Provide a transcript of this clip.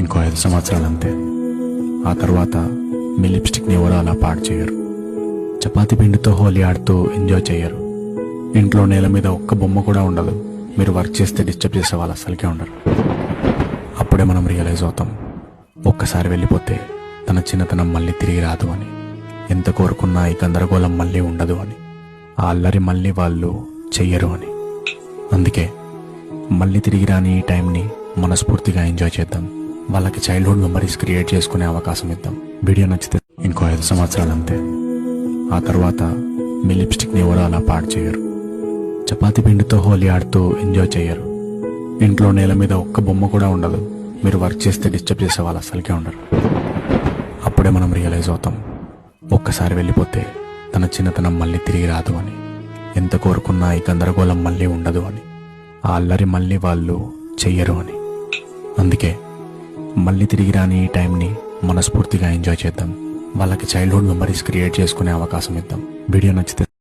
ఇంకో 5 సంవత్సరాలు అంతే. ఆ తర్వాత మీ లిప్స్టిక్ని ఎవరు అలా పాడు చేయరు. చపాతీ పిండితో హోలీ ఆడుతూ ఎంజాయ్ చేయరు. ఇంట్లో నేల మీద ఒక్క బొమ్మ కూడా ఉండదు. మీరు వర్క్ చేస్తే డిస్టర్బ్ చేసే వాళ్ళు అసలుకే ఉండరు. అప్పుడే మనం రియలైజ్ అవుతాం, ఒక్కసారి వెళ్ళిపోతే తన చిన్నతనం మళ్ళీ తిరిగి రాదు అని. ఎంత కోరుకున్నా ఈ గందరగోళం మళ్ళీ ఉండదు అని. ఆ అల్లరి మళ్ళీ వాళ్ళు చెయ్యరు అని. అందుకే మళ్ళీ తిరిగి రాని ఈ టైంని మనస్ఫూర్తిగా ఎంజాయ్ చేద్దాం. వాళ్ళకి చైల్డ్హుడ్ మెమరీస్ క్రియేట్ చేసుకునే అవకాశం ఇద్దాం. వీడియో నచ్చితే ఇంకో 5 సంవత్సరాలు అంతే. ఆ తర్వాత మీ లిప్స్టిక్ని ఎవరు అలా పాడు చేయరు. చపాతీ పిండితో హోలీ ఆడుతూ ఎంజాయ్ చేయరు. ఇంట్లో నేల మీద ఒక్క బొమ్మ కూడా ఉండదు. మీరు వర్క్ చేస్తే డిస్టర్బ్ చేసే వాళ్ళు అసలుకే ఉండరు. అప్పుడే మనం రియలైజ్ అవుతాం, ఒక్కసారి వెళ్ళిపోతే తన చిన్నతనం మళ్ళీ తిరిగి రాదు అని. ఎంత కోరుకున్నా ఈ గందరగోళం మళ్ళీ ఉండదు అని. ఆ అల్లరి మళ్ళీ వాళ్ళు చెయ్యరు అని. అందుకే మళ్ళీ తిరిగి రాని ఈ టైంని మనస్ఫూర్తిగా ఎంజాయ్ చేద్దాం. వాళ్ళకి చైల్డ్హుడ్ మెమరీస్ క్రియేట్ చేసుకునే అవకాశం ఇద్దాం. వీడియో నచ్చితే